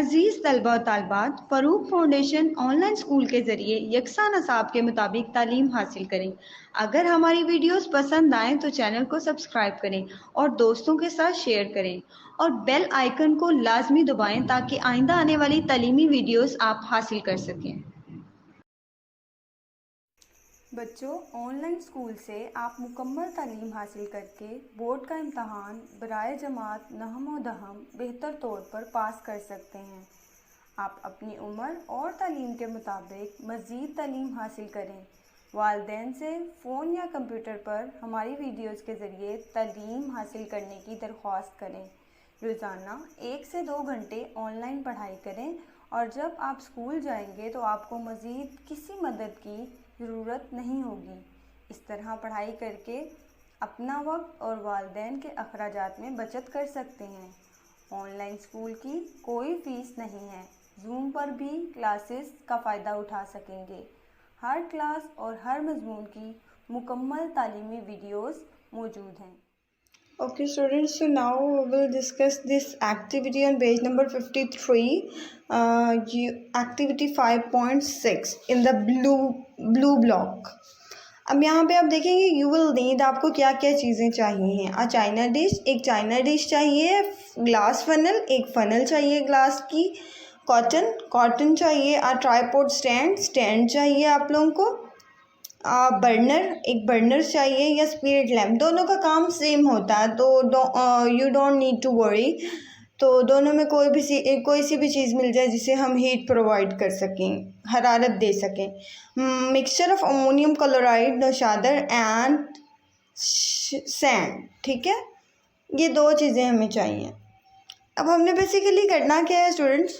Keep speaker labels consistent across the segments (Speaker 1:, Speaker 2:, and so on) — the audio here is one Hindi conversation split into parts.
Speaker 1: अजीज़ तलबा और तालबात, फ़रूक फाउंडेशन ऑनलाइन स्कूल के ज़रिए यकसा नसाब के मुताबिक तालीम हासिल करें। अगर हमारी वीडियोस पसंद आएँ तो चैनल को सब्सक्राइब करें और दोस्तों के साथ शेयर करें और बेल आइकन को लाजमी दबाएं ताकि आइंदा आने वाली तालीमी वीडियोस आप हासिल कर सकें। बच्चों, ऑनलाइन स्कूल से आप मुकम्मल तालीम हासिल करके बोर्ड का इम्तहान बराए जमात नहम व दहम बेहतर तौर पर पास कर सकते हैं। आप अपनी उम्र और तालीम के मुताबिक मज़ीद तालीम हासिल करें। वालिदैन से फ़ोन या कंप्यूटर पर हमारी वीडियोस के ज़रिए तालीम हासिल करने की दरख्वास्त करें। रोज़ाना 1 से 2 घंटे ऑनलाइन पढ़ाई करें और जब आप स्कूल जाएंगे तो आपको मज़ीद किसी मदद की ज़रूरत नहीं होगी। इस तरह पढ़ाई करके अपना वक्त और वालिदैन के अखराजात में बचत कर सकते हैं। ऑनलाइन स्कूल की कोई फ़ीस नहीं है। जूम पर भी क्लासेस का फ़ायदा उठा सकेंगे। हर क्लास और हर मज़मून की मुकम्मल तालीमी वीडियोस मौजूद हैं। Okay students, so now we will discuss this activity on page number 53, activity 5.6 in the blue block. अब यहाँ पे आप देखेंगे you will need, आपको क्या क्या चीज़ें चाहिए हैं। चाइना डिश, एक चाइना डिश चाहिए, ग्लास फनल, एक फनल चाहिए ग्लास की, कॉटन चाहिए, ट्राइपॉड स्टैंड चाहिए आप लोगों को, बर्नर, एक बर्नर चाहिए या स्पिरिट लैम्प। दोनों का काम सेम होता है तो you don't need to worry. तो दोनों में कोई सी भी चीज़ मिल जाए जिसे हम हीट प्रोवाइड कर सकें, हरारत दे सकें। मिक्सचर ऑफ अमोनियम क्लोराइड, नौशादर एंड सैंड, ठीक है, ये 2 चीज़ें हमें चाहिए। अब हमने बेसिकली करना क्या है स्टूडेंट्स,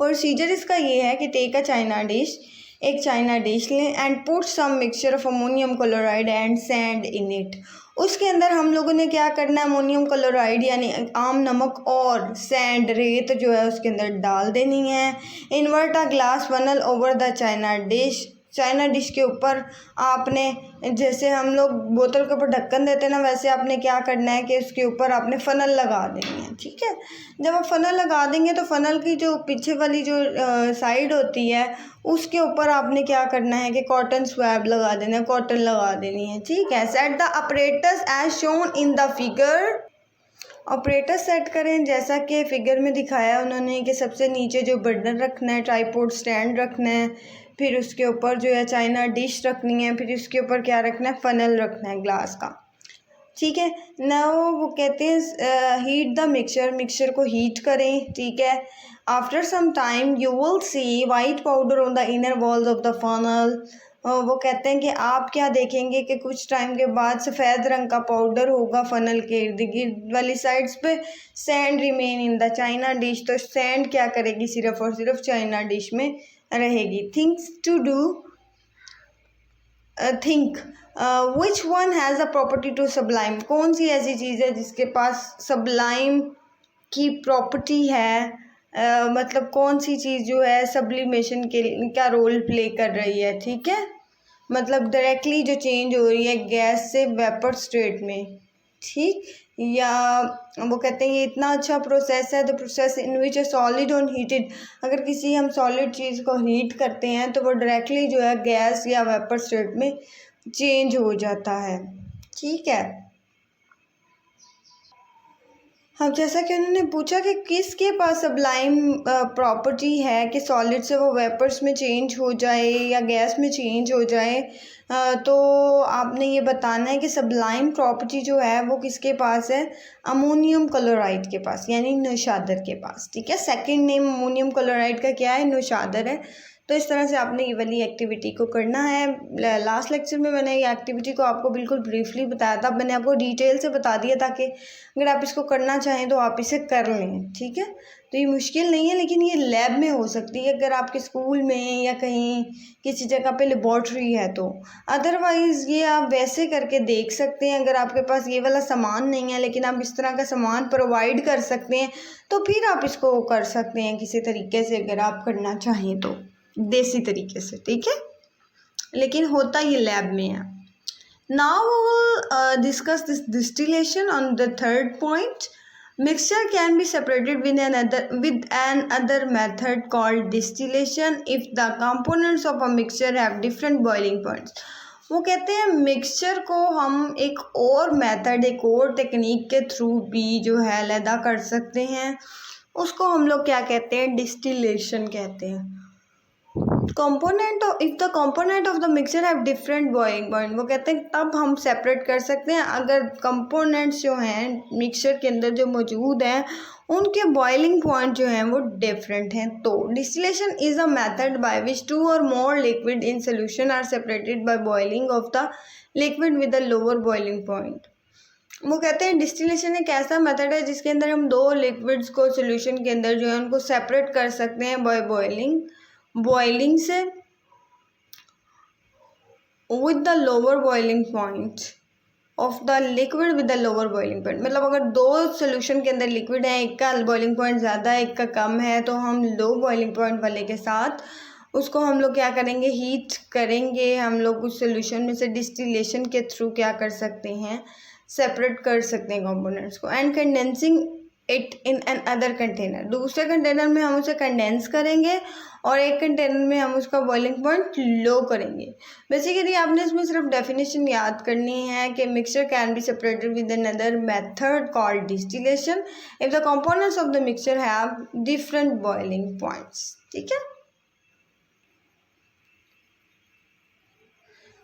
Speaker 1: प्रोसीजर इसका ये है कि टेक अ चाइना डिश, एक चाइना डिश लें and put some mixture of ammonium chloride and sand in it. उसके अंदर हम लोगों ने क्या करना है, अमोनियम क्लोराइड यानी आम नमक और सैंड, रेत जो है उसके अंदर डाल देनी है। Invert a glass funnel over the china dish, China dish के ऊपर आपने, जैसे हम लोग बोतल के ऊपर ढक्कन देते हैं ना, वैसे आपने क्या करना है कि उसके ऊपर आपने फ़नल लगा देनी है, ठीक है। जब आप फ़नल लगा देंगे तो फ़नल की जो पीछे वाली जो साइड होती है उसके ऊपर आपने क्या करना है कि कॉटन स्वैब लगा देना है, कॉटन लगा देनी है, ठीक है। Set the operators as shown in the figure, operator set करें जैसा कि फ़िगर में दिखाया उन्होंने कि सबसे नीचे जो बर्नर रखना है, ट्राइपॉड स्टैंड रखना है, फिर उसके ऊपर जो है चाइना डिश रखनी है, फिर उसके ऊपर क्या रखना है, फ़नल रखना है ग्लास का, ठीक है। नाउ वो कहते हैं हीट द मिक्सचर को हीट करें, ठीक है। After some time you will see white powder on the inner walls of the funnel. वो कहते हैं कि आप क्या देखेंगे कि कुछ टाइम के बाद सफ़ेद रंग का पाउडर होगा फ़नल के इर्द गिर्द वाली साइड्स पे। Sand remain in the china dish, तो सैंड क्या करेगी, सिर्फ और सिर्फ चाइना डिश में रहेगी। Things to do, think which one has a property to sublime, कौन सी ऐसी चीज़ है जिसके पास सबलाइम की प्रॉपर्टी है, मतलब कौन सी चीज़ जो है सब्लिमेशन के क्या रोल प्ले कर रही है, ठीक है, मतलब डायरेक्टली जो चेंज हो रही है गैस से वेपर स्टेट में, ठीक। या वो कहते हैं ये इतना अच्छा प्रोसेस है, the process in which A solid on heated, अगर किसी हम सॉलिड चीज़ को हीट करते हैं तो वो डायरेक्टली जो है गैस या वेपर स्टेट में चेंज हो जाता है, ठीक है। अब जैसा कि उन्होंने पूछा कि किसके पास सबलाइम प्रॉपर्टी है कि सॉलिड से वो वेपर्स में चेंज हो जाए या गैस में चेंज हो जाए, तो आपने ये बताना है कि सबलाइम प्रॉपर्टी जो है वो किसके पास है, अमोनियम क्लोराइड के पास, यानी नौशादर के पास, ठीक है। सेकंड नेम अमोनियम क्लोराइड का क्या है, नौशादर है। तो इस तरह से आपने ये वाली एक्टिविटी को करना है। लास्ट लेक्चर में मैंने ये एक्टिविटी को आपको बिल्कुल ब्रीफली बताया था, मैंने आपको डिटेल से बता दिया ताकि अगर आप इसको करना चाहें तो आप इसे कर लें, ठीक है। तो ये मुश्किल नहीं है, लेकिन ये लैब में हो सकती है अगर आपके स्कूल में या कहीं किसी जगह पे लेबॉर्ट्री है तो। अदरवाइज़ ये आप वैसे करके देख सकते हैं, अगर आपके पास ये वाला सामान नहीं है लेकिन आप इस तरह का सामान प्रोवाइड कर सकते हैं तो फिर आप इसको कर सकते हैं किसी तरीके से, अगर आप करना चाहें तो देसी तरीके से, ठीक है, लेकिन होता ये लैब में है। Now we will discuss this distillation on the third point. Mixture can be separated with another method called distillation if the components of a mixture have different boiling points. वो कहते हैं मिक्सचर को हम एक और मेथड, एक और टेक्निक के थ्रू भी जो है अलहदा कर सकते हैं. उसको हम लोग क्या कहते हैं? डिस्टिलेशन कहते हैं. If the component of the mixture have different boiling point, वो कहते हैं तब हम सेपरेट कर सकते हैं अगर कंपोनेंट्स जो हैं मिक्सचर के अंदर जो मौजूद हैं उनके बॉइलिंग पॉइंट जो हैं वो डिफरेंट हैं. तो distillation is a method by which 2 or more liquid in solution are separated by boiling off the liquid with the lower boiling point. वो कहते हैं डिस्टिलेशन एक ऐसा मेथड है जिसके अंदर हम 2 लिक्विड्स को सोल्यूशन के अंदर जो है उनको सेपरेट कर सकते हैं बाय बॉइलिंग से with the lower boiling point of the liquid with the lower boiling point. मतलब अगर 2 सोल्यूशन के अंदर लिक्विड है, एक का बॉइलिंग पॉइंट ज़्यादा है, एक का कम है, तो हम लो बॉइलिंग पॉइंट वाले के साथ उसको हम लोग क्या करेंगे? हीट करेंगे. हम लोग उस सोल्यूशन में से डिस्टिलेशन के थ्रू क्या कर सकते हैं? सेपरेट कर सकते हैं कंपोनेंट्स को. And condensing it in an other container, दूसरे कंटेनर में हम उसे कंडेंस करेंगे और एक कंटेनर में हम उसका बॉइलिंग पॉइंट लो करेंगे. बेसिकली आपने इसमें सिर्फ डेफिनेशन याद करनी है कि mixture can be separated with another method called distillation if the components of the mixture have different boiling points. ठीक है.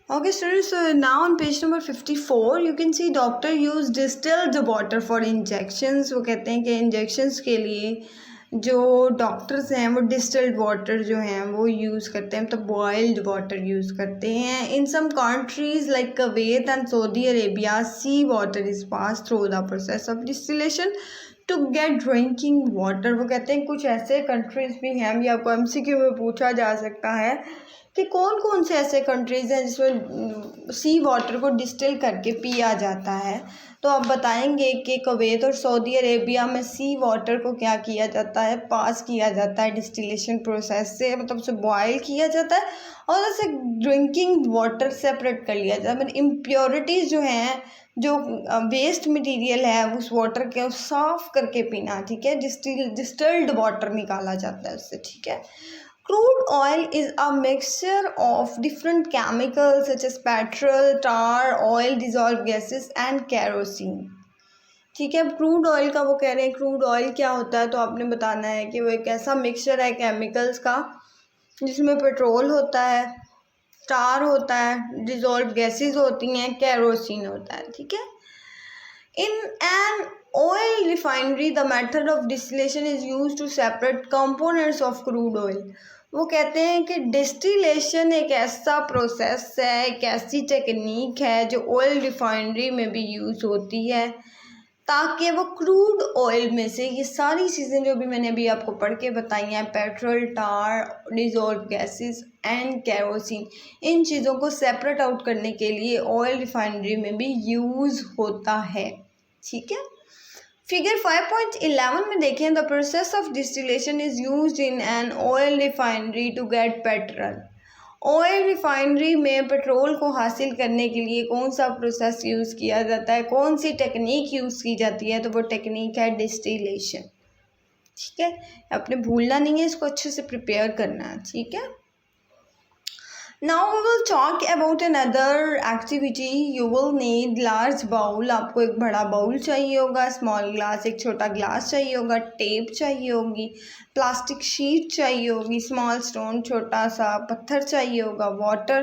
Speaker 1: Okay students, so now on page number 54 you can see doctor use distilled water for injections. वो कहते हैं कि इंजेक्शंस के लिए जो डॉक्टर्स हैं वो डिस्टिल्ड वाटर जो हैं वो यूज़ करते हैं, मतलब बॉइल्ड वाटर यूज़ करते हैं. In some countries like Kuwait and Saudi Arabia sea water is pass through the process of distillation to get drinking water. वो कहते हैं कुछ ऐसे कंट्रीज़ भी हैं, ये आपको MCQ में पूछा जा सकता है कि कौन कौन से ऐसे कंट्रीज़ हैं जिसमें सी वाटर को डिस्टिल करके पिया जाता है. तो आप बताएंगे कि कुवैत और सऊदी अरेबिया में सी वाटर को क्या किया जाता है? पास किया जाता है डिस्टिलेशन प्रोसेस से, मतलब उसे बॉयल किया जाता है और उसे ड्रिंकिंग वाटर सेपरेट कर लिया जाता है. मतलब इम्प्योरिटीज़ जो हैं, जो वेस्ट मटेरियल है उस वाटर के साफ़ करके पीना. ठीक है. डिस्टिल्ड वाटर निकाला जाता है उससे. ठीक है. Crude oil is a mixture of different chemicals such as petrol, tar, oil, dissolved gases and kerosene. ठीक है. क्रूड ऑयल का वो कह रहे हैं क्रूड ऑयल क्या होता है, तो आपने बताना है कि वो एक ऐसा मिक्सचर है केमिकल्स का जिसमें पेट्रोल होता है, टार होता है, डिजॉल्व गैसेस होती हैं, केरोसिन होता है. ठीक है. In an oil refinery, the method of distillation is used to separate components of crude oil. वो कहते हैं कि डिस्टिलेशन एक ऐसा प्रोसेस है, एक ऐसी टेक्निक है जो ऑयल रिफाइनरी में भी यूज़ होती है ताकि वो क्रूड ऑयल में से ये सारी चीज़ें जो भी मैंने अभी आपको पढ़ के बताई हैं, petrol, tar, dissolve gases and kerosene, इन चीज़ों को सेपरेट आउट करने के लिए ऑयल रिफाइनरी में भी यूज़ होता है. ठीक है. फिगर 5.11 में देखें, the process of distillation is used in an oil refinery to get petrol. Oil refinery में पेट्रोल को हासिल करने के लिए कौन सा प्रोसेस यूज़ किया जाता है, कौन सी टेक्निक यूज़ की जाती है, तो वो टेक्निक है डिस्टिलेशन. ठीक है. आपने भूलना नहीं है, इसको अच्छे से प्रिपेयर करना है. ठीक है. Now we will talk about another activity. You will need large bowl. आपको एक बड़ा बाउल चाहिए होगा, स्मॉल ग्लास एक छोटा ग्लास चाहिए होगा, टेप चाहिए होगी, प्लास्टिक शीट चाहिए होगी, स्मॉल स्टोन छोटा सा पत्थर चाहिए होगा, वाटर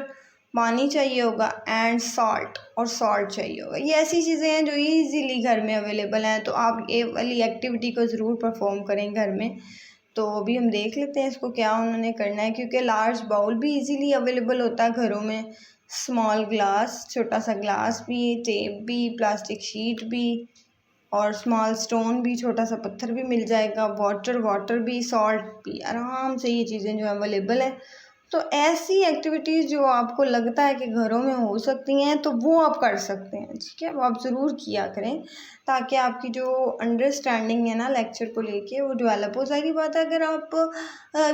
Speaker 1: पानी चाहिए होगा एंड सॉल्ट और सॉल्ट चाहिए होगा. ये ऐसी चीज़ें हैं जो ईजीली घर में अवेलेबल हैं, तो आप ये वाली एक्टिविटी को ज़रूर परफॉर्म करें घर में. तो अभी हम देख लेते हैं इसको क्या उन्होंने करना है, क्योंकि लार्ज बाउल भी इजीली अवेलेबल होता है घरों में, स्मॉल ग्लास छोटा सा ग्लास भी, टेप भी, प्लास्टिक शीट भी और स्मॉल स्टोन भी, छोटा सा पत्थर भी मिल जाएगा, वाटर भी, सॉल्ट भी, आराम से ये चीज़ें जो अवेलेबल है तो ऐसी एक्टिविटीज़ जो आपको लगता है कि घरों में हो सकती हैं तो वो आप कर सकते हैं, ठीक है, वो आप ज़रूर किया करें ताकि आपकी जो अंडरस्टैंडिंग है ना लेक्चर को लेके वो डेवलप हो। सारी बात है, अगर आप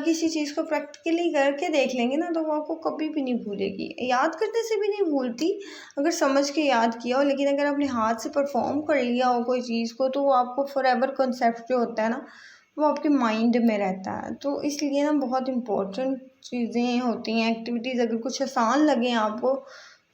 Speaker 1: किसी चीज़ को प्रैक्टिकली करके देख लेंगे ना तो वो आपको कभी भी नहीं भूलेगी, याद करने से भी नहीं भूलती अगर समझ के याद किया हो, लेकिन अगर आपने हाथ से परफॉर्म कर लिया हो कोई चीज़ को तो वो आपको फॉर एवर कॉन्सेप्ट जो होता है ना वो आपके माइंड में रहता है। तो इसलिए ना बहुत इम्पोर्टेंट चीज़ें होती हैं, एक्टिविटीज़ अगर कुछ आसान लगें आपको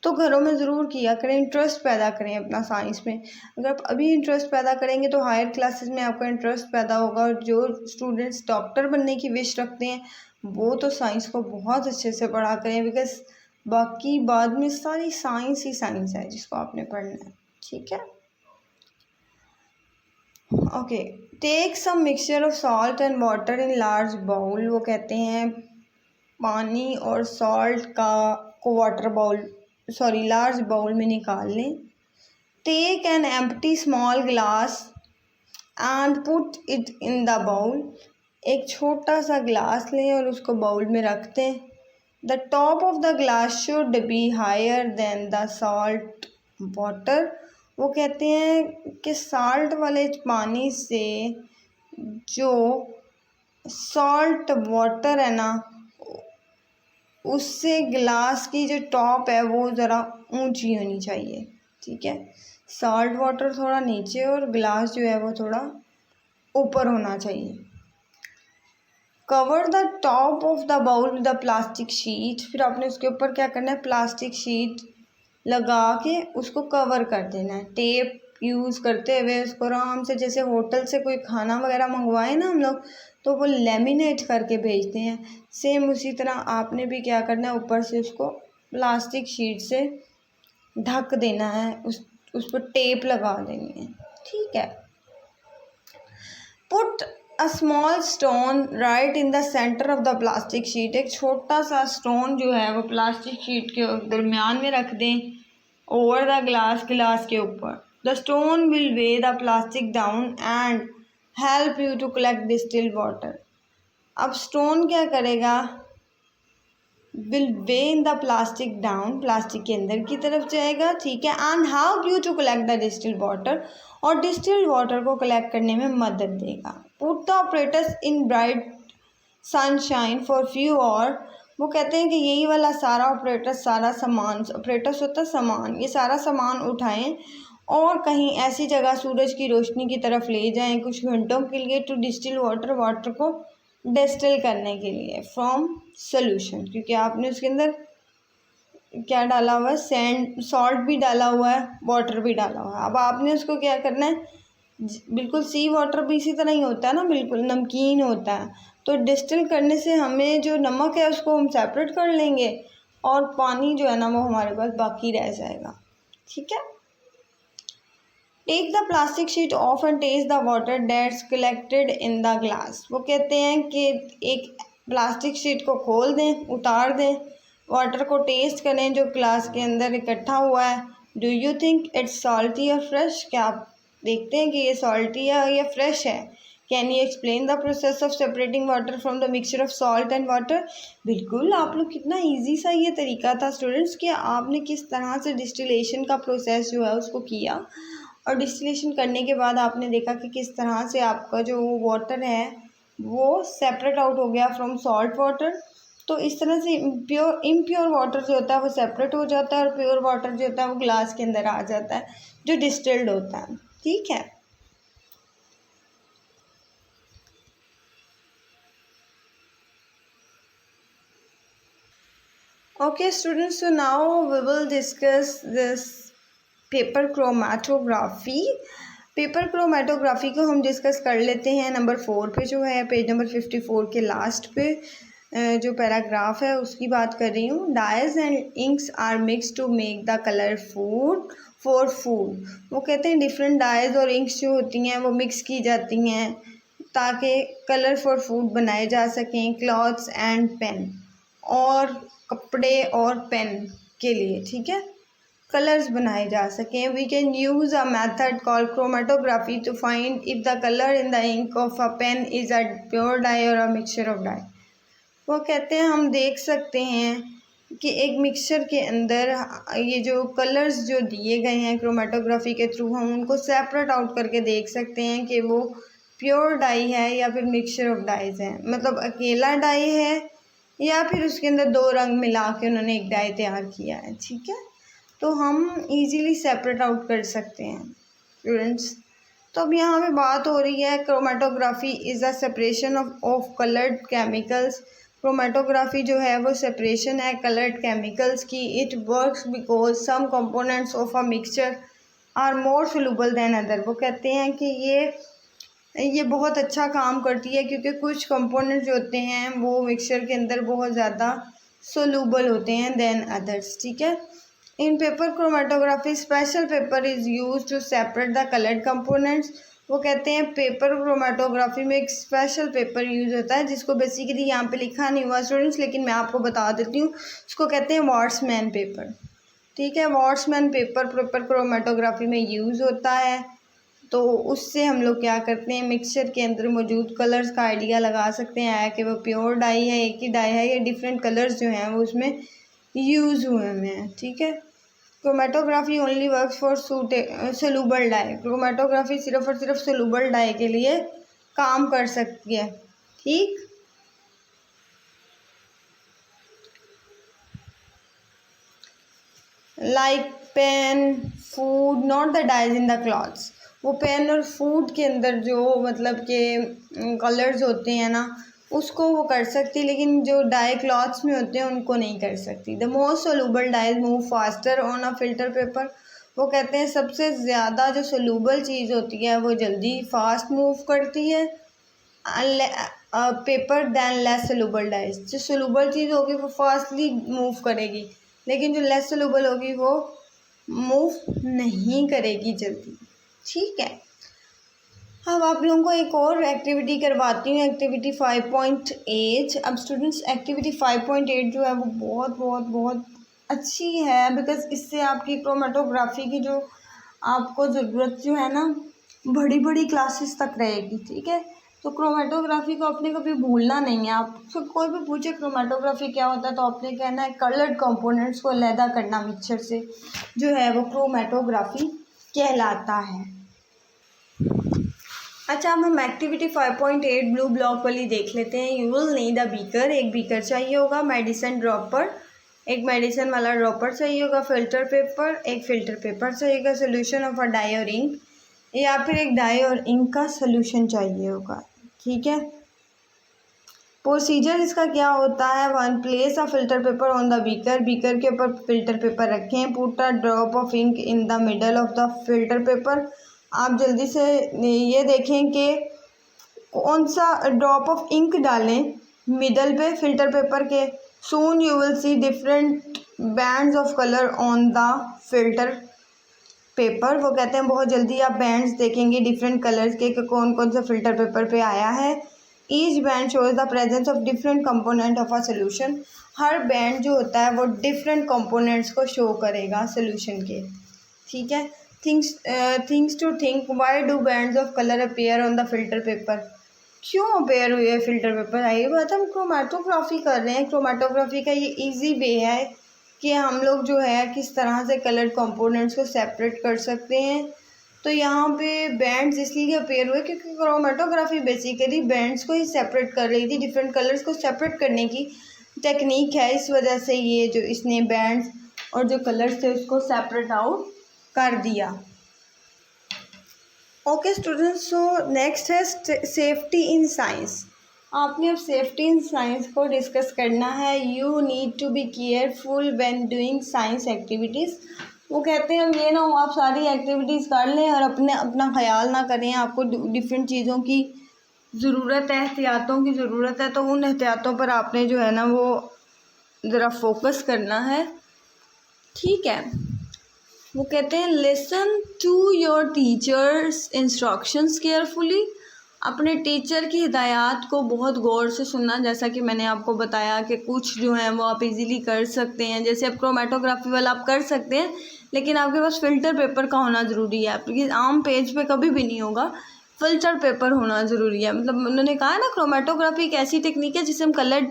Speaker 1: तो घरों में ज़रूर किया करें, इंटरेस्ट पैदा करें अपना साइंस में। अगर आप अभी इंटरेस्ट पैदा करेंगे तो हायर क्लासेस में आपका इंटरेस्ट पैदा होगा, और जो स्टूडेंट्स डॉक्टर बनने की विश रखते हैं वो तो साइंस को बहुत अच्छे से पढ़ा करें, बिकॉज बाकी बाद में सारी साइंस ही साइंस है जिसको आपने पढ़ना है, ठीक है। Okay, take some mixture of salt and water in large bowl. वो कहते हैं पानी और सॉल्ट को वाटर बाउल लार्ज बाउल में निकाल लें। Take an empty small glass and put it in the bowl. एक छोटा सा ग्लास लें और उसको बाउल में रख दें। The top of the glass should be higher than the salt water. वो कहते हैं कि साल्ट वाले पानी से जो सॉल्ट वाटर है ना उससे गिलास की जो टॉप है वो ज़रा ऊंची होनी चाहिए, ठीक है। सॉल्ट वाटर थोड़ा नीचे और गिलास जो है वो थोड़ा ऊपर होना चाहिए। Cover the top of the bowl with the plastic sheet. फिर आपने उसके ऊपर क्या करना है, प्लास्टिक शीट लगा के उसको कवर कर देना है। टेप यूज़ करते हुए उसको आराम से, जैसे होटल से कोई खाना वगैरह मंगवाए ना हम लोग तो वो लेमिनेट करके भेजते हैं, सेम उसी तरह आपने भी क्या करना है, ऊपर से उसको प्लास्टिक शीट से ढक देना है, उस पर टेप लगा देनी है, ठीक है। Put a small stone right in the centre of the plastic sheet. एक छोटा सा स्टोन जो है वो प्लास्टिक शीट के दरमियान में रख दें, ओवर द गिलास के ऊपर। The stone will weigh the plastic down and help you to collect distilled water. अब स्टोन क्या करेगा, will weigh in the plastic down, plastic के अंदर की तरफ जाएगा, ठीक है, and help you to collect the distilled water, और डिस्टिल्ड वाटर को कलेक्ट करने में मदद देगा। Put the operators in bright sunshine for few hour. वो कहते हैं कि यही वाला सारा ऑपरेटर, सारा सामान, ऑपरेटर्स होता है सामान, ये सारा सामान उठाएं और कहीं ऐसी जगह सूरज की रोशनी की तरफ ले जाएं कुछ घंटों के लिए, टू डिस्टिल वाटर को डिस्टिल करने के लिए फ्रॉम सोल्यूशन, क्योंकि आपने उसके अंदर क्या डाला हुआ है, सैंड, सॉल्ट भी डाला हुआ है, वाटर भी डाला हुआ है। अब आपने उसको क्या करना है, बिल्कुल सी वाटर भी इसी तरह ही होता है ना, बिल्कुल नमकीन होता है, तो डिस्टिल करने से हमें जो नमक है उसको हम सेपरेट कर लेंगे और पानी जो है ना वो हमारे पास बाकी रह जाएगा, ठीक है। Take the plastic sheet off and test the water that's collected in the glass. वो कहते हैं कि एक प्लास्टिक शीट को खोल दें, उतार दें, वाटर को टेस्ट करें जो ग्लास के अंदर इकट्ठा हुआ है। Do you think it's salty और फ्रेश? क्या आप देखते हैं कि ये सॉल्टी है या फ्रेश है? Can you explain the process of separating water from the mixture of salt and water? बिल्कुल, आप लोग कितना ईजी सा ये तरीका था स्टूडेंट्स कि आपने किस तरह से डिस्टिलेशन का प्रोसेस जो है उसको किया, और डिस्टिलेशन करने के बाद आपने देखा कि किस तरह से आपका जो वाटर है वो सेपरेट आउट हो गया फ्रॉम सॉल्ट वाटर। तो इस तरह से इम्प्योर वाटर जो होता है वो सेपरेट हो जाता है और प्योर वाटर जो होता है वो ग्लास के अंदर आ जाता है जो डिस्टिल्ड होता है, ठीक है। Okay students, so now we will discuss this paper chromatography. Paper chromatography को हम डिस्कस कर लेते हैं नंबर 4 पे, जो है पेज नंबर 54 के लास्ट पे जो पैराग्राफ है उसकी बात कर रही हूँ। Dyes and inks are mix to make the colour food for food. वो कहते हैं डिफरेंट डाइज और इंक्स जो होती हैं वो मिक्स की जाती हैं ताकि कलर फॉर फूड बनाए जा सकें, क्लॉथ्स एंड पेन, और कपड़े और पेन के लिए, ठीक है, कलर्स बनाए जा सकें। We can use a method called chromatography to find if the colour in the ink of a pen is a pure dye or a mixture of die. वो कहते हैं हम देख सकते हैं कि एक मिक्सचर के अंदर ये जो कलर्स जो दिए गए हैं क्रोमेटोग्राफी के थ्रू, हम उनको सेपरेट आउट करके देख सकते हैं कि वो प्योर डाई है या फिर मिक्सचर ऑफ डाइज है, मतलब अकेला डाई है या फिर उसके अंदर दो रंग मिला के उन्होंने एक डाई तैयार किया है। ठीक है, तो हम इजीली सेपरेट आउट कर सकते हैं स्टूडेंट्स। तो अब यहाँ पे बात हो रही है chromatography is a separation of coloured chemicals. Chromatography जो है वो सेपरेशन है कलर्ड केमिकल्स की। It works because some components of a mixture are more soluble than other. वो कहते हैं कि ये बहुत अच्छा काम करती है क्योंकि कुछ कंपोनेंट्स जो होते हैं वो मिक्सचर के अंदर बहुत ज़्यादा सोलूबल होते हैं दैन अदर्स। ठीक है, in paper chromatography special paper is use to separate the coloured components. वो कहते हैं पेपर क्रोमेटोग्राफी में एक स्पेशल पेपर यूज़ होता है जिसको बेसिकली यहाँ पे लिखा नहीं हुआ स्टूडेंट्स, लेकिन मैं आपको बता देती हूँ। उसको कहते हैं वॉट्समैन पेपर। ठीक है, वॉट्समैन पेपर क्रोमेटोग्राफी में यूज़ होता है। तो उससे हम लोग क्या करते हैं, मिक्सचर के अंदर मौजूद कलर्स का आइडिया लगा सकते हैं कि वो प्योर डाई है, एक ही डाई है, या डिफरेंट कलर्स जो हैं वो उसमें यूज़ हुए हुए हैं। ठीक है, chromatography only works for soluble dye. Chromatography सिर्फ और सिर्फ सोलूबल डाई के लिए काम कर सकती है। ठीक, like pen, food, not the dyes in the clothes. वो पेन और फूड के अंदर जो मतलब के कलर्स होते हैं ना, उसको वो कर सकती, लेकिन जो डाई क्लॉथ्स में होते हैं उनको नहीं कर सकती। The most soluble dyes move faster on a filter paper. वो कहते हैं सबसे ज़्यादा जो सोलूबल चीज़ होती है वो जल्दी फास्ट मूव करती है paper than less soluble dyes. जो सोलूबल चीज़ होगी वो फास्टली मूव करेगी, लेकिन जो लेस सोलूबल होगी वो मूव नहीं करेगी जल्दी। ठीक है, अब आप लोगों को एक और एक्टिविटी करवाती हूँ, एक्टिविटी 5.8। अब स्टूडेंट्स एक्टिविटी 5.8 जो है वो बहुत बहुत बहुत अच्छी है, बिकॉज इससे आपकी क्रोमेटोग्राफी की जो आपको ज़रूरत जो है ना बड़ी बड़ी क्लासेस तक रहेगी। ठीक है, तो क्रोमेटोग्राफी को अपने कभी भूलना नहीं है। आपसे कोई भी पूछे क्रोमेटोग्राफी क्या होता है तो आपने कहना है कलर्ड कंपोनेंट्स को अलहदा करना मिक्सचर से, जो है वो क्रोमेटोग्राफी कहलाता है। अच्छा, अब हम एक्टिविटी 5.8 ब्लू ब्लॉक वाली देख लेते हैं। You will need a beaker. एक बीकर चाहिए होगा, मेडिसिन ड्रॉपर, एक मेडिसिन वाला ड्रॉपर चाहिए होगा, फिल्टर पेपर, एक फिल्टर पेपर चाहिएगा, सोल्यूशन ऑफ अ डाई और इंक, या फिर एक डाई और इंक का सोल्यूशन चाहिए होगा। ठीक है, प्रोसीजर इसका क्या होता है। 1, place a filter paper on the beaker. Beaker के ऊपर फिल्टर पेपर रखें। Put a drop of ink in the middle of the filter paper. आप जल्दी से ये देखें कि कौन सा ड्रॉप ऑफ इंक डालें मिडल पे फिल्टर पेपर के। Soon you will see different bands of colour on the filter paper. वो कहते हैं बहुत जल्दी आप बैंड्स देखेंगे डिफरेंट कलर्स के कि कौन कौन सा फिल्टर पेपर पे आया है। Each band shows the presence of different component of a solution. हर बैंड जो होता है वो डिफरेंट कंपोनेंट्स को शो करेगा सोल्यूशन के। ठीक है, things to think, why do bands of colour appear on the filter paper. क्यों अपेयर हुए है फिल्टर पेपर। आइए बात, हम क्रोमेटोग्राफी कर रहे हैं। क्रोमेटोग्राफी का ये इजी वे है कि हम लोग जो है किस तरह से कलर्ड कंपोनेंट्स को सेपरेट कर सकते हैं। तो यहाँ पे बैंड्स इसलिए अपेयर हुए क्योंकि क्रोमेटोग्राफी बेसिकली बैंड्स को ही सेपरेट कर रही थी, डिफरेंट कलर्स को सेपरेट करने की टेक्निक है। इस वजह से ये जो इसने बैंड्स और जो कलर्स थे उसको सेपरेट आउट कर दिया। ओके स्टूडेंट्स, सो नेक्स्ट है सेफ्टी इन साइंस। आपने अब सेफ्टी इन साइंस को डिस्कस करना है। You need to be careful when doing science activities. वो कहते हैं ये ना हो आप सारी एक्टिविटीज़ कर लें और अपना ख्याल ना करें। आपको डिफरेंट चीज़ों की ज़रूरत है, एहतियातों की ज़रूरत है, तो उन एहतियातों पर आपने जो है ना वो ज़रा फोकस करना है। ठीक है, वो कहते हैं listen to your teachers instructions carefully. अपने टीचर की हिदायत को बहुत गौर से सुनना। जैसा कि मैंने आपको बताया कि कुछ जो हैं वो आप इजीली कर सकते हैं, जैसे अब क्रोमेटोग्राफी वाला आप कर सकते हैं, लेकिन आपके पास फ़िल्टर पेपर का होना ज़रूरी है। क्योंकि आम पेज पे कभी भी नहीं होगा, फ़िल्टर पेपर होना ज़रूरी है। मतलब उन्होंने कहा है ना क्रोमेटोग्राफी एक ऐसी टेक्निक है जिससे हम कलर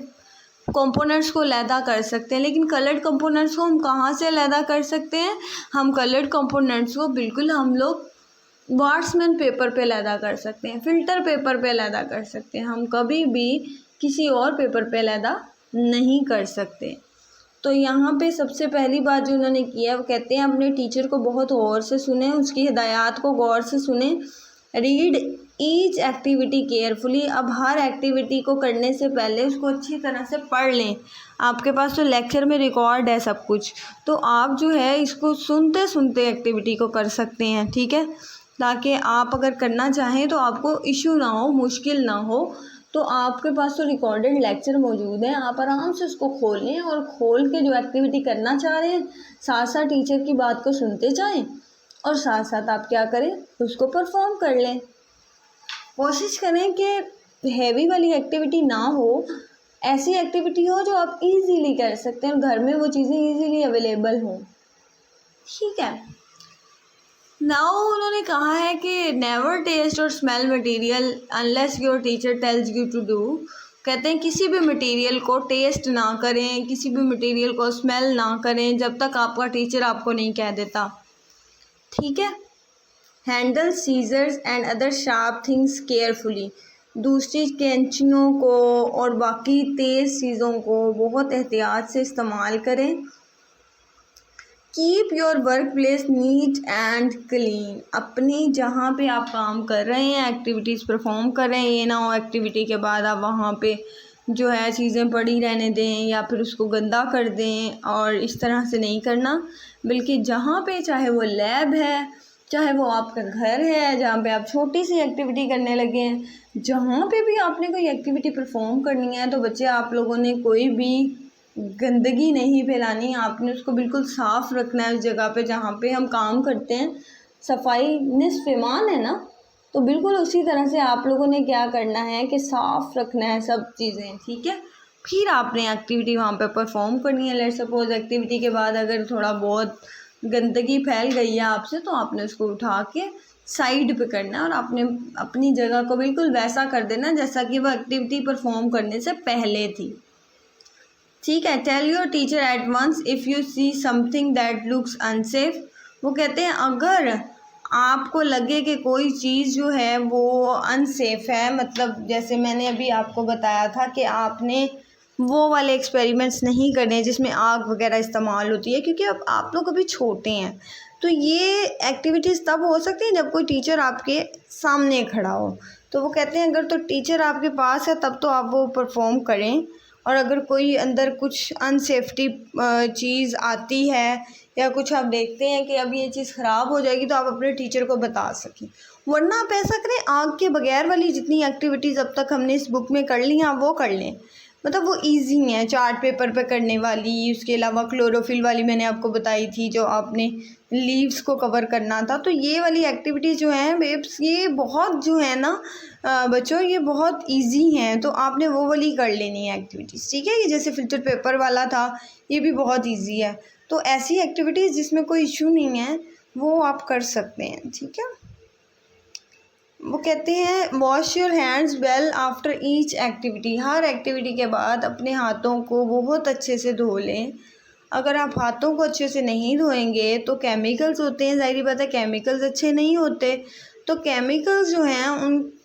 Speaker 1: कंपोनेंट्स को लैदा कर सकते हैं, लेकिन कलर्ड कंपोनेंट्स को हम कहाँ से लैदा कर सकते हैं? हम कलर्ड कंपोनेंट्स को बिल्कुल हम लोग वाट्समैन पेपर पे लैदा कर सकते हैं, फ़िल्टर पेपर पे लैदा कर सकते हैं। हम कभी भी किसी और पेपर पे लैदा नहीं कर सकते। तो यहाँ पे सबसे पहली बात जो उन्होंने की है, वो कहते हैं अपने टीचर को बहुत गौर से सुने, उसकी हिदायत को गौर से सुने। Read each activity carefully. अब हर एक्टिविटी को करने से पहले उसको अच्छी तरह से पढ़ लें। आपके पास तो लेक्चर में रिकॉर्ड है सब कुछ, तो आप जो है इसको सुनते सुनते एक्टिविटी को कर सकते हैं, ठीक है, ताकि आप अगर करना चाहें तो आपको इशू ना हो, मुश्किल ना हो। तो आपके पास तो रिकॉर्डेड लेक्चर मौजूद है, आप आराम से उसको खोल लें और खोल के जो एक्टिविटी करना चाह रहे हैं साथ साथ टीचर की बात को सुनते जाएं और साथ साथ आप क्या करें, उसको परफॉर्म कर लें। कोशिश करें कि हैवी वाली एक्टिविटी ना हो, ऐसी एक्टिविटी हो जो आप इजीली कर सकते हैं और घर में वो चीज़ें इजीली अवेलेबल हों, ठीक है। नाउ उन्होंने कहा है कि never test or smell material unless your teacher tells you to do. कहते हैं किसी भी मटेरियल को टेस्ट ना करें, किसी भी मटेरियल को स्मेल ना करें जब तक आपका टीचर आपको नहीं कह देता, ठीक है। Handle scissors and other sharp things carefully. दूसरी कैंचियों को और बाकी तेज़ चीज़ों को बहुत एहतियात से इस्तेमाल करें। Keep your work place neat and clean. अपनी जहाँ पे आप काम कर रहे हैं, एक्टिविटीज़ परफॉर्म कर रहे हैं, ये ना हो एक्टिविटी के बाद आप वहाँ पे जो है चीज़ें पड़ी रहने दें या फिर उसको गंदा कर दें, और इस तरह से नहीं करना। बल्कि जहाँ पे, चाहे वो लैब है, चाहे वो आपका घर है जहाँ पे आप छोटी सी एक्टिविटी करने लगे हैं, जहाँ पे भी आपने कोई एक्टिविटी परफॉर्म करनी है, तो बच्चे आप लोगों ने कोई भी गंदगी नहीं फैलानी, आपने उसको बिल्कुल साफ़ रखना है। उस जगह पे जहाँ पे हम काम करते हैं, सफाई निस्फ़ ईमान है ना, तो बिल्कुल उसी तरह से आप लोगों ने क्या करना है कि साफ़ रखना है सब चीज़ें, ठीक है। फिर आपने एक्टिविटी वहाँ पे परफॉर्म करनी है। लेट सपोज एक्टिविटी के बाद अगर थोड़ा बहुत गंदगी फैल गई है आपसे, तो आपने उसको उठा के साइड पे करना है और आपने अपनी जगह को बिल्कुल वैसा कर देना जैसा कि वो एक्टिविटी परफॉर्म करने से पहले थी, ठीक है। Tell your teacher at once if you see something that looks unsafe. वो कहते हैं अगर आपको लगे कि कोई चीज़ जो है वो अनसेफ है, मतलब जैसे मैंने अभी आपको बताया था कि आपने वो वाले एक्सपेरिमेंट्स नहीं करने जिसमें आग वगैरह इस्तेमाल होती है, क्योंकि अब आप लोग अभी छोटे हैं। तो ये एक्टिविटीज़ तब हो सकती हैं जब कोई टीचर आपके सामने खड़ा हो। तो वो कहते हैं अगर तो टीचर आपके पास है तब तो आप वो परफॉर्म करें, और अगर कोई अंदर कुछ अनसेफ्टी चीज़ आती है या कुछ आप देखते हैं कि अब ये चीज़ ख़राब हो जाएगी, तो आप अपने टीचर को बता सकें। वरना आप ऐसा करें, आग के बगैर वाली जितनी एक्टिविटीज़ अब तक हमने इस बुक में कर ली हैं आप वो कर लें, मतलब वो इजी हैं, चार्ट पेपर पे करने वाली। उसके अलावा क्लोरोफिल वाली मैंने आपको बताई थी, जो आपने लीव्स को कवर करना था। तो ये वाली एक्टिविटीज़ जो हैं बेब्स, ये बहुत जो है ना बच्चों, ये बहुत इजी हैं, तो आपने वो वाली कर लेनी है एक्टिविटीज़, ठीक है। ये जैसे फिल्टर पेपर वाला था, ये भी बहुत इजी है। तो ऐसी एक्टिविटीज़ जिसमें कोई इशू नहीं है वो आप कर सकते हैं, ठीक है। वो कहते हैं wash your hands well after each activity. Her activity के बाद अपने हाथों को बहुत अच्छे से धो लें। अगर आप हाथों को अच्छे से नहीं धोएंगे तो केमिकल्स होते हैं, ज़ाहिर बात है केमिकल्स अच्छे नहीं होते। तो केमिकल्स जो हैं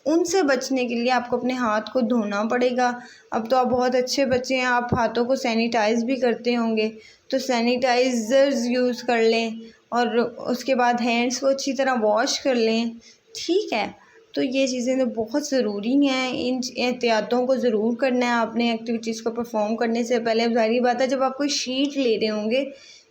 Speaker 1: उनसे बचने के लिए आपको अपने हाथ को धोना पड़ेगा। अब तो आप बहुत अच्छे बच्चे हैं, आप हाथों को सैनिटाइज़ भी करते होंगे, तो सैनिटाइज़र्स यूज़ कर लें और उसके बाद हैंड्स को अच्छी तरह वॉश कर लें, ठीक है। तो ये चीज़ें तो बहुत ज़रूरी हैं, इन एहतियातों को ज़रूर करना है आपने एक्टिविटीज़ को परफॉर्म करने से पहले। ज़ाहिर बात है जब आप कोई शीट ले रहे होंगे,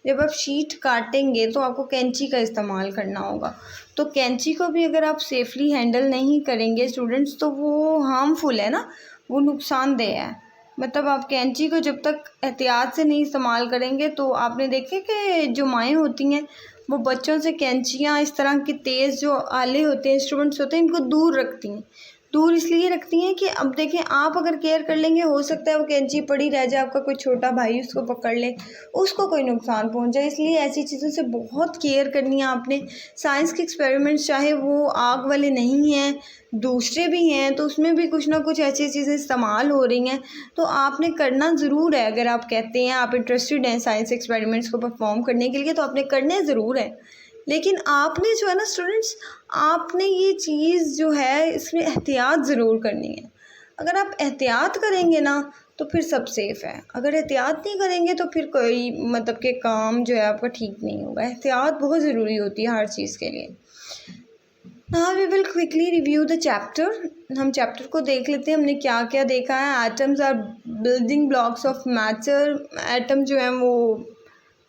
Speaker 1: जब आप शीट काटेंगे तो आपको कैंची का इस्तेमाल करना होगा। तो कैंची को भी अगर आप सेफली हैंडल नहीं करेंगे स्टूडेंट्स, तो वो हार्मफुल है ना, वो नुकसानदेह है। मतलब आप कैंची को जब तक एहतियात से नहीं इस्तेमाल करेंगे, तो आपने देखे कि जो माएँ होती हैं वो बच्चों से कैंचियाँ, इस तरह की तेज़ जो आले होते हैं, इंस्ट्रूमेंट्स होते हैं, इनको दूर रखती हैं। दूर इसलिए रखती हैं कि अब देखें, आप अगर केयर कर लेंगे, हो सकता है वो कैंची पड़ी रह जाए, आपका कोई छोटा भाई उसको पकड़ ले, उसको कोई नुकसान पहुंच जाए। इसलिए ऐसी चीज़ों से बहुत केयर करनी है आपने। साइंस के एक्सपेरिमेंट्स चाहे वो आग वाले नहीं हैं, दूसरे भी हैं, तो उसमें भी कुछ ना कुछ ऐसी चीज़ें इस्तेमाल हो रही हैं, तो आपने करना ज़रूर है। अगर आप कहते हैं आप इंटरेस्टेड हैं साइंस एक्सपेरिमेंट्स को परफॉर्म करने के लिए, तो आपने करने ज़रूर है। लेकिन आपने जो है ना स्टूडेंट्स, आपने ये चीज़ जो है इसमें एहतियात ज़रूर करनी है। अगर आप एहतियात करेंगे ना तो फिर सब सेफ़ है। अगर एहतियात नहीं करेंगे तो फिर कोई मतलब कि काम जो है आपका ठीक नहीं होगा। एहतियात बहुत ज़रूरी होती है हर चीज़ के लिए। Now we will quickly review the chapter. हम चैप्टर को देख लेते हैं, हमने क्या क्या देखा है। Atoms are building blocks of matter. Atom जो है वो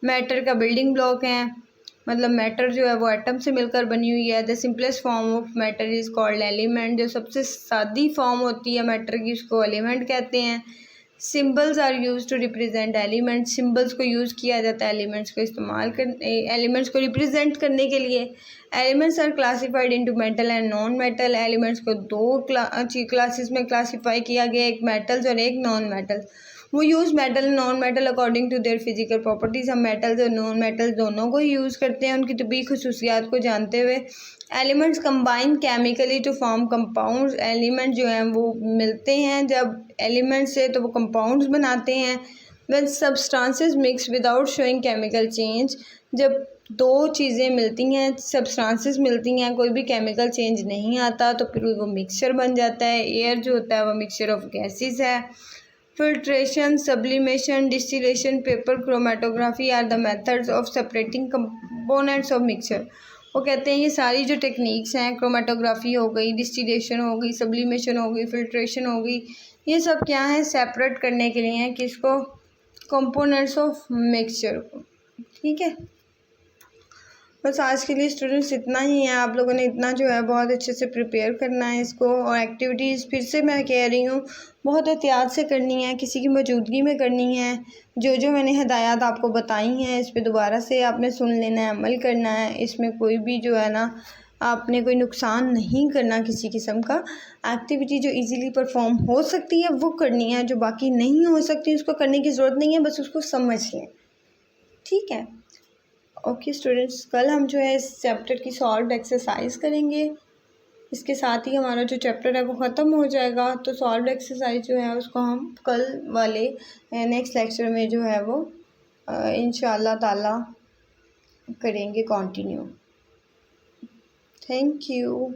Speaker 1: मैटर का बिल्डिंग ब्लॉक है, मतलब मैटर जो है वो एटम से मिलकर बनी हुई है। The simplest form of matter is called element. जो सबसे सादी फॉर्म होती है मैटर की उसको एलिमेंट कहते हैं। Symbols are use to represent element. Symbols को यूज़ किया जाता है एलिमेंट्स को इस्तेमाल कर एलिमेंट्स को रिप्रेजेंट करने के लिए। Elements are classified into metal and non metal. Elements को दो क्लासेस में क्लासीफाई किया गया, एक मेटल्स और एक नॉन मेटल। वो use metal and non metal according to their physical properties. हम मेटल्स और नॉन मेटल्स दोनों को ही यूज़ करते हैं उनकी तबी खसूसियात को जानते हुए। Elements combine chemically to form compounds. Element जो हैं वो मिलते हैं जब एलिमेंट से, तो वो कंपाउंड्स बनाते हैं। When substances mix without showing chemical change. जब दो चीज़ें मिलती हैं, सब्सटेंसेस मिलती हैं, कोई भी केमिकल चेंज नहीं आता, तो फिर वो मिक्सचर बन जाता है। एयर जो होता है वो मिक्सचर ऑफ गैसेस है। Filtration, sublimation, distillation, paper chromatography are the methods of separating components of mixture. वो कहते हैं ये सारी जो टेक्निक्स हैं, क्रोमेटोग्राफी हो गई, डिस्टिलेशन हो गई, सब्लिमेशन हो गई, फिल्ट्रेशन हो गई, ये सब क्या है, सेपरेट करने के लिए हैं किसको, कंपोनेंट्स ऑफ मिक्सचर को। ठीक है, बस आज के लिए स्टूडेंट्स इतना ही है। आप लोगों ने इतना जो है बहुत अच्छे से प्रिपेयर करना है इसको। और एक्टिविटीज़ फिर से मैं कह रही हूँ बहुत एहतियात से करनी है, किसी की मौजूदगी में करनी है। जो जो मैंने हिदायत आपको बताई हैं इस पर दोबारा से आपने सुन लेना है, अमल करना है। इसमें कोई भी जो है ना आपने कोई नुकसान नहीं करना किसी किस्म का। एक्टिविटी जो इजीली परफॉर्म हो सकती है वो करनी है, जो बाकी नहीं हो सकती उसको करने की ज़रूरत नहीं है, बस उसको समझ लें। ठीक है, ओके स्टूडेंट्स, कल हम जो है इस चैप्टर की सॉल्व्ड एक्सरसाइज करेंगे। इसके साथ ही हमारा जो चैप्टर है वो ख़त्म हो जाएगा। तो सॉल्व्ड एक्सरसाइज जो है उसको हम कल वाले नेक्स्ट लेक्चर में जो है वो इंशाअल्लाह ताला करेंगे कंटिन्यू। Thank you.